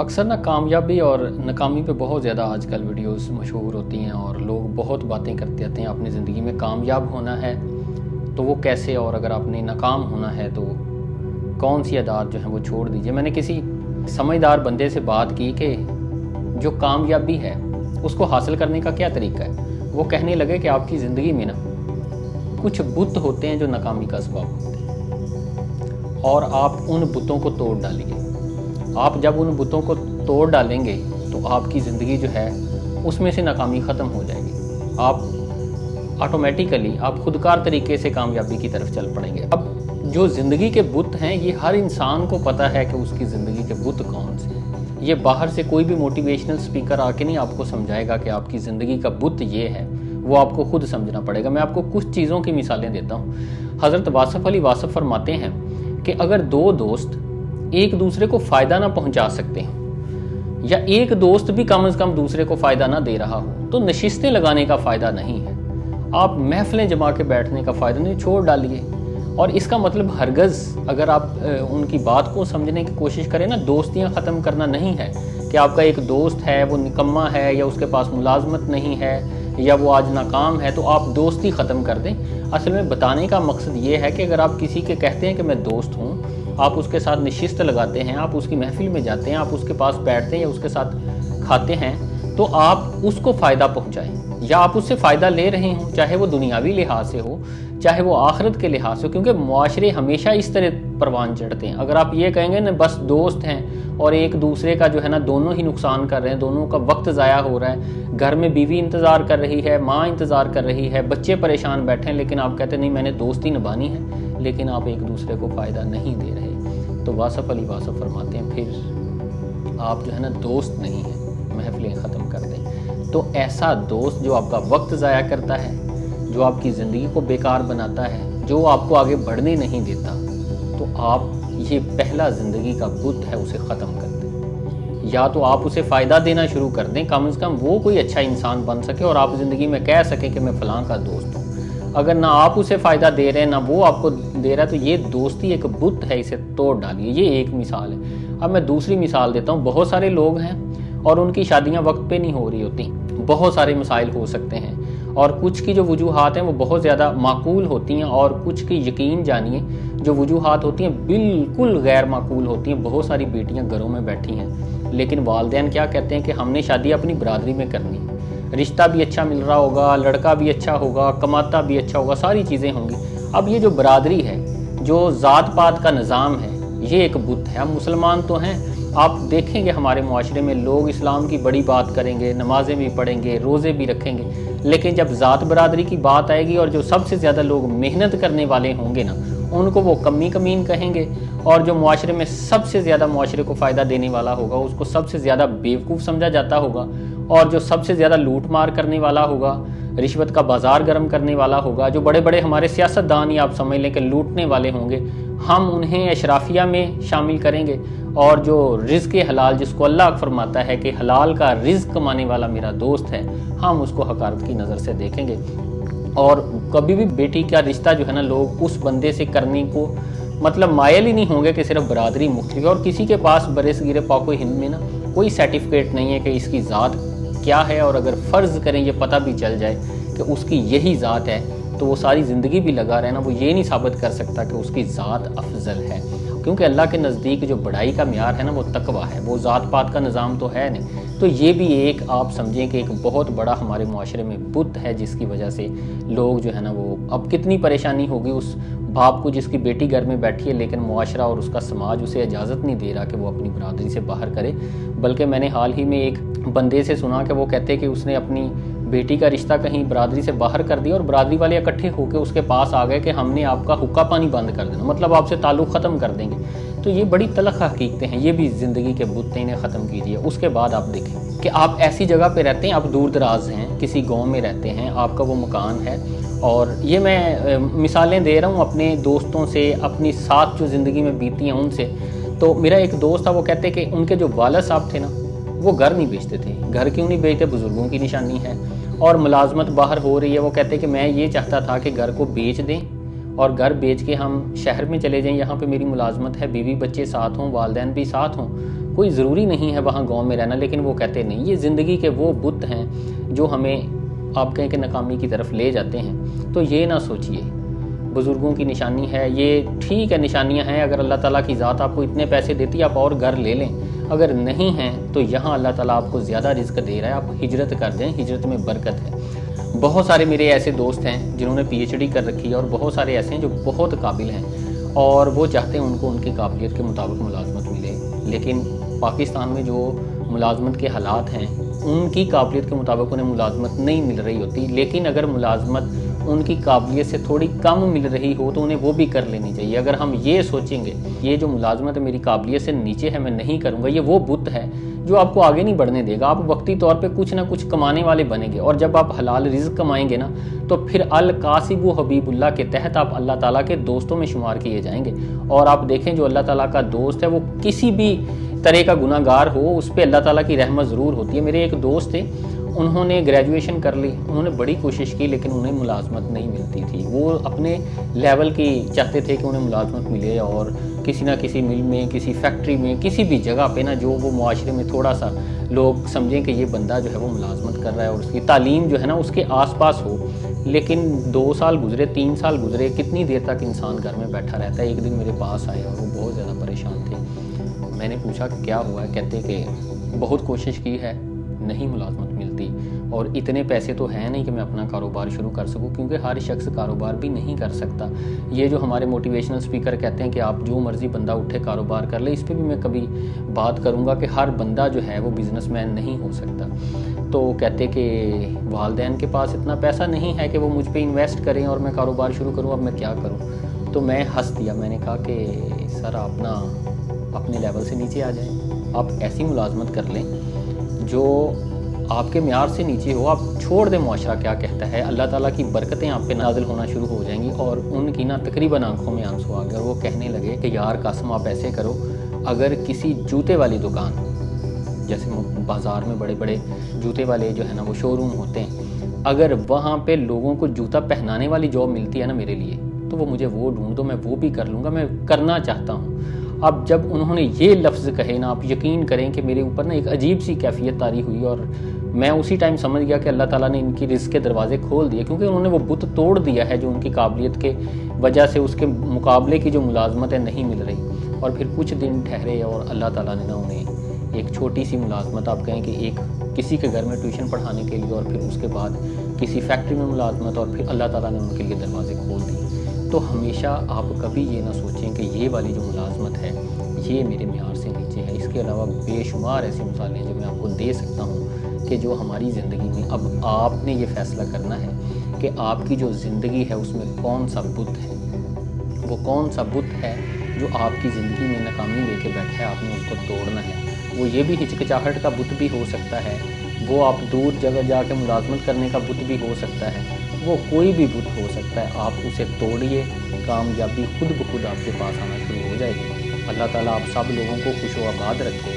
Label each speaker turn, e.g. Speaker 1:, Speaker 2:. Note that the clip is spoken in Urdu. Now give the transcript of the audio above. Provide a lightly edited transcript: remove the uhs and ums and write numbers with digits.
Speaker 1: اکثر کامیابی اور ناکامی پہ بہت زیادہ آج کل ویڈیوز مشہور ہوتی ہیں اور لوگ بہت باتیں کرتے رہتے ہیں. اپنی زندگی میں کامیاب ہونا ہے تو وہ کیسے، اور اگر آپ نے ناکام ہونا ہے تو کون سی عادات جو ہیں وہ چھوڑ دیجئے. میں نے کسی سمجھدار بندے سے بات کی کہ جو کامیابی ہے اس کو حاصل کرنے کا کیا طریقہ ہے. وہ کہنے لگے کہ آپ کی زندگی میں کچھ بت ہوتے ہیں جو ناکامی کا اسباب ہوتے ہیں، اور آپ ان بتوں کو توڑ ڈالیے. آپ جب ان بتوں کو توڑ ڈالیں گے تو آپ کی زندگی جو ہے اس میں سے ناکامی ختم ہو جائے گی. آپ آٹومیٹیکلی آپ خودکار طریقے سے کامیابی کی طرف چل پڑیں گے. اب جو زندگی کے بت ہیں یہ ہر انسان کو پتہ ہے کہ اس کی زندگی کے بت کون سے ہیں. یہ باہر سے کوئی بھی موٹیویشنل سپیکر آ کے نہیں آپ کو سمجھائے گا کہ آپ کی زندگی کا بت یہ ہے. وہ آپ کو خود سمجھنا پڑے گا. میں آپ کو کچھ چیزوں کی مثالیں دیتا ہوں. حضرت واصف علی واصف فرماتے ہیں کہ اگر دو دوست ایک دوسرے کو فائدہ نہ پہنچا سکتے ہیں، یا ایک دوست بھی کم از کم دوسرے کو فائدہ نہ دے رہا ہو، تو نشستیں لگانے کا فائدہ نہیں ہے. آپ محفلیں جما کے بیٹھنے کا فائدہ نہیں، چھوڑ ڈالیے. اور اس کا مطلب ہرگز اگر آپ ان کی بات کو سمجھنے کی کوشش کریں دوستیاں ختم کرنا نہیں ہے کہ آپ کا ایک دوست ہے وہ نکما ہے، یا اس کے پاس ملازمت نہیں ہے، یا وہ آج ناکام ہے تو آپ دوستی ختم کر دیں. اصل میں بتانے کا مقصد یہ ہے کہ اگر آپ کسی کے کہتے ہیں کہ میں دوست ہوں، آپ اس کے ساتھ نشست لگاتے ہیں، آپ اس کی محفل میں جاتے ہیں، آپ اس کے پاس بیٹھتے ہیں یا اس کے ساتھ کھاتے ہیں، تو آپ اس کو فائدہ پہنچائیں. یا آپ اس سے فائدہ لے رہے ہوں، چاہے وہ دنیاوی لحاظ سے ہو چاہے وہ آخرت کے لحاظ سے، کیونکہ معاشرے ہمیشہ اس طرح پروان چڑھتے ہیں. اگر آپ یہ کہیں گے بس دوست ہیں اور ایک دوسرے کا جو ہے دونوں ہی نقصان کر رہے ہیں، دونوں کا وقت ضائع ہو رہا ہے، گھر میں بیوی انتظار کر رہی ہے، ماں انتظار کر رہی ہے، بچے پریشان بیٹھے ہیں، لیکن آپ کہتے ہیں نہیں میں نے دوستی نبھانی ہے، لیکن آپ ایک دوسرے کو فائدہ نہیں دے رہے. تو واصف علی واصف فرماتے ہیں پھر آپ جو ہے دوست نہیں ہیں، محفلیں ختم کر دیں. تو ایسا دوست جو آپ کا وقت ضائع کرتا ہے، جو آپ کی زندگی کو بیکار بناتا ہے، جو آپ کو آگے بڑھنے نہیں دیتا، تو آپ یہ پہلا زندگی کا بت ہے اسے ختم کر دیں. یا تو آپ اسے فائدہ دینا شروع کر دیں، کم از کم وہ کوئی اچھا انسان بن سکے اور آپ زندگی میں کہہ سکیں کہ میں فلاں کا دوست ہوں. اگر نہ آپ اسے فائدہ دے رہے ہیں نہ وہ آپ کو دے رہا ہے، تو یہ دوستی ایک بت ہے، اسے توڑ ڈالیے. یہ ایک مثال ہے. اب میں دوسری مثال دیتا ہوں. بہت سارے لوگ ہیں اور ان کی شادیاں وقت پہ نہیں ہو رہی ہوتی. بہت سارے مسائل ہو سکتے ہیں، اور کچھ کی جو وجوہات ہیں وہ بہت زیادہ معقول ہوتی ہیں، اور کچھ کی یقین جانیے جو وجوہات ہوتی ہیں بالکل غیر معقول ہوتی ہیں. بہت ساری بیٹیاں گھروں میں بیٹھی ہیں، لیکن والدین کیا کہتے ہیں کہ ہم نے شادی اپنی برادری میں کرنی ہے، رشتہ بھی اچھا مل رہا ہوگا، لڑکا بھی اچھا ہوگا، کماتا بھی اچھا ہوگا، ساری چیزیں ہوں گی. اب یہ جو برادری ہے، جو ذات پات کا نظام ہے، یہ ایک بت ہے. ہم مسلمان تو ہیں، آپ دیکھیں گے ہمارے معاشرے میں لوگ اسلام کی بڑی بات کریں گے، نمازیں بھی پڑھیں گے، روزے بھی رکھیں گے، لیکن جب ذات برادری کی بات آئے گی اور جو سب سے زیادہ لوگ محنت کرنے والے ہوں گے ان کو وہ کمی کمین کہیں گے، اور جو معاشرے میں سب سے زیادہ معاشرے کو فائدہ دینے والا ہوگا اس کو سب سے زیادہ بیوقوف سمجھا جاتا ہوگا، اور جو سب سے زیادہ لوٹ مار کرنے والا ہوگا، رشوت کا بازار گرم کرنے والا ہوگا، جو بڑے بڑے ہمارے سیاستدان ہی آپ سمجھ لیں کہ لوٹنے والے ہوں گے، ہم انہیں اشرافیہ میں شامل کریں گے. اور جو رزق حلال، جس کو اللہ فرماتا ہے کہ حلال کا رزق کمانے والا میرا دوست ہے، ہم اس کو حقارت کی نظر سے دیکھیں گے. اور کبھی بھی بیٹی کا رشتہ جو ہے لوگ اس بندے سے کرنے کو مطلب مائل ہی نہیں ہوں گے کہ صرف برادری مختلف ہے، اور کسی کے پاس برصغیر پاک و ہند میں کوئی سرٹیفکیٹ نہیں ہے کہ اس کی ذات کیا ہے. اور اگر فرض کریں یہ پتہ بھی چل جائے کہ اس کی یہی ذات ہے، تو وہ ساری زندگی بھی لگا رہنا وہ یہ نہیں ثابت کر سکتا کہ اس کی ذات افضل ہے. کیونکہ اللہ کے نزدیک جو بڑائی کا معیار ہے وہ تقویٰ ہے، وہ ذات پات کا نظام تو ہے نہیں. تو یہ بھی ایک آپ سمجھیں کہ ایک بہت بڑا ہمارے معاشرے میں بت ہے، جس کی وجہ سے لوگ جو ہے وہ اب کتنی پریشانی ہوگی اس باپ کو جس کی بیٹی گھر میں بیٹھی ہے، لیکن معاشرہ اور اس کا سماج اسے اجازت نہیں دے رہا کہ وہ اپنی برادری سے باہر کرے. بلکہ میں نے حال ہی میں ایک بندے سے سنا کہ وہ کہتے کہ اس نے اپنی بیٹی کا رشتہ کہیں برادری سے باہر کر دیا، اور برادری والے اکٹھے ہو کے اس کے پاس آ گئے کہ ہم نے آپ کا حقہ پانی بند کر دینا، مطلب آپ سے تعلق ختم کر دیں گے. تو یہ بڑی تلخ حقیقتیں ہیں، یہ بھی زندگی کے بت انہیں ختم کیجیے. اس کے بعد آپ دیکھیں کہ آپ ایسی جگہ پہ رہتے ہیں، آپ دور دراز ہیں، کسی گاؤں میں رہتے ہیں، آپ کا وہ مکان ہے، اور یہ میں مثالیں دے رہا ہوں اپنے دوستوں سے، اپنی ساتھ جو زندگی میں بیتی ہیں ان سے. تو میرا ایک دوست تھا، وہ کہتے کہ ان کے جو والد صاحب تھے وہ گھر نہیں بیچتے تھے. گھر کیوں نہیں بیچتے؟ بزرگوں کی نشانی ہے، اور ملازمت باہر ہو رہی ہے. وہ کہتے کہ میں یہ چاہتا تھا کہ گھر کو بیچ دیں اور گھر بیچ کے ہم شہر میں چلے جائیں، یہاں پہ میری ملازمت ہے، بیوی بچے ساتھ ہوں، والدین بھی ساتھ ہوں، کوئی ضروری نہیں ہے وہاں گاؤں میں رہنا، لیکن وہ کہتے نہیں، یہ زندگی کے وہ بت ہیں جو ہمیں آپ کہیں کہ ناکامی کی طرف لے جاتے ہیں۔ تو یہ نہ سوچئے بزرگوں کی نشانی ہے، یہ ٹھیک ہے نشانیاں ہیں، اگر اللہ تعالیٰ کی ذات آپ کو اتنے پیسے دیتی آپ اور گھر لے لیں، اگر نہیں ہیں تو یہاں اللہ تعالیٰ آپ کو زیادہ رزق دے رہا ہے، آپ ہجرت کر دیں، ہجرت میں برکت ہے۔ بہت سارے میرے ایسے دوست ہیں جنہوں نے پی ایچ ڈی کر رکھی ہے، اور بہت سارے ایسے ہیں جو بہت قابل ہیں اور وہ چاہتے ہیں ان کو ان کی قابلیت کے مطابق ملازمت ملے، لیکن پاکستان میں جو ملازمت کے حالات ہیں ان کی قابلیت کے مطابق انہیں ملازمت نہیں مل رہی ہوتی، لیکن اگر ملازمت ان کی قابلیت سے تھوڑی کم مل رہی ہو تو انہیں وہ بھی کر لینی چاہیے۔ اگر ہم یہ سوچیں گے یہ جو ملازمت میری قابلیت سے نیچے ہے میں نہیں کروں گا، یہ وہ بت ہے جو آپ کو آگے نہیں بڑھنے دے گا۔ آپ وقتی طور پہ کچھ نہ کچھ کمانے والے بنیں گے، اور جب آپ حلال رزق کمائیں گے نا تو پھر القاسب و حبیب اللہ کے تحت آپ اللہ تعالیٰ کے دوستوں میں شمار کیے جائیں گے۔ اور آپ دیکھیں جو اللہ تعالیٰ کا دوست ہے وہ کسی بھی طرح کا گناہ گار ہو اس پہ اللہ تعالیٰ کی رحمت ضرور ہوتی ہے۔ میرے ایک دوست تھے، انہوں نے گریجویشن کر لی، انہوں نے بڑی کوشش کی لیکن انہیں ملازمت نہیں ملتی تھی۔ وہ اپنے لیول کی چاہتے تھے کہ انہیں ملازمت ملے، اور کسی نہ کسی مل میں، کسی فیکٹری میں، کسی بھی جگہ پہ نا جو وہ معاشرے میں تھوڑا سا لوگ سمجھیں کہ یہ بندہ جو ہے وہ ملازمت کر رہا ہے اور اس کی تعلیم جو ہے نا اس کے آس پاس ہو۔ لیکن 2 سال گزرے، 3 سال گزرے، کتنی دیر تک انسان گھر میں بیٹھا رہتا ہے۔ ایک دن میرے پاس آئے اور وہ بہت زیادہ پریشان تھے۔ میں نے پوچھا کہ کیا ہوا ہے؟ کہتے کہ بہت کوشش کی ہے، نہیں ملازمت ملتی، اور اتنے پیسے تو ہیں نہیں کہ میں اپنا کاروبار شروع کر سکوں، کیونکہ ہر شخص کاروبار بھی نہیں کر سکتا۔ یہ جو ہمارے موٹیویشنل سپیکر کہتے ہیں کہ آپ جو مرضی بندہ اٹھے کاروبار کر لے، اس پہ بھی میں کبھی بات کروں گا کہ ہر بندہ جو ہے وہ بزنس مین نہیں ہو سکتا۔ تو کہتے کہ والدین کے پاس اتنا پیسہ نہیں ہے کہ وہ مجھ پہ انویسٹ کریں اور میں کاروبار شروع کروں، اب میں کیا کروں؟ تو میں ہنس دیا، میں نے کہا کہ سر آپ نا اپنے لیول سے نیچے آ جائیں، آپ ایسی ملازمت کر لیں جو آپ کے معیار سے نیچے ہو، آپ چھوڑ دیں معاشرہ کیا کہتا ہے، اللہ تعالیٰ کی برکتیں آپ پہ نازل ہونا شروع ہو جائیں گی۔ اور ان کی نا تقریباً آنکھوں میں آنسو آ گئے، اور وہ کہنے لگے کہ یار قاسم آپ ایسے کرو، اگر کسی جوتے والی دکان، جیسے بازار میں بڑے بڑے جوتے والے جو ہے نا وہ شو روم ہوتے ہیں، اگر وہاں پہ لوگوں کو جوتا پہنانے والی جاب ملتی ہے نا میرے لیے، تو وہ مجھے وہ ڈھونڈ دو، میں وہ بھی کر لوں گا، میں کرنا چاہتا ہوں۔ اب جب انہوں نے یہ لفظ کہے نا، آپ یقین کریں کہ میرے اوپر نا ایک عجیب سی کیفیت طاری ہوئی، اور میں اسی ٹائم سمجھ گیا کہ اللہ تعالیٰ نے ان کی رزق کے دروازے کھول دیے، کیونکہ انہوں نے وہ بت توڑ دیا ہے جو ان کی قابلیت کے وجہ سے اس کے مقابلے کی جو ملازمت ہے نہیں مل رہی۔ اور پھر کچھ دن ٹھہرے اور اللہ تعالیٰ نے نا انہیں ایک چھوٹی سی ملازمت، آپ کہیں کہ ایک کسی کے گھر میں ٹیوشن پڑھانے کے لیے، اور پھر اس کے بعد کسی فیکٹری میں ملازمت، اور پھر اللہ تعالیٰ نے ان کے لیے دروازے کھول دیے۔ تو ہمیشہ آپ کبھی یہ نہ سوچیں کہ یہ والی جو ملازمت ہے یہ میرے معیار سے نیچے ہے۔ اس کے علاوہ بے شمار ایسی مثالیں جو میں آپ کو دے سکتا ہوں کہ جو ہماری زندگی میں، اب آپ نے یہ فیصلہ کرنا ہے کہ آپ کی جو زندگی ہے اس میں کون سا بت ہے، وہ کون سا بت ہے جو آپ کی زندگی میں ناکامی لے کے بیٹھا ہے، آپ نے اس کو توڑنا ہے۔ وہ یہ بھی ہچکچاہٹ کا بت بھی ہو سکتا ہے، وہ آپ دور جگہ جا کے ملازمت کرنے کا بت بھی ہو سکتا ہے، وہ کوئی بھی بت ہو سکتا ہے، آپ اسے توڑیے، کامیابی خود بخود آپ کے پاس آنا شروع ہو جائے گی۔ اللہ تعالیٰ آپ سب لوگوں کو خوش و آباد رکھے۔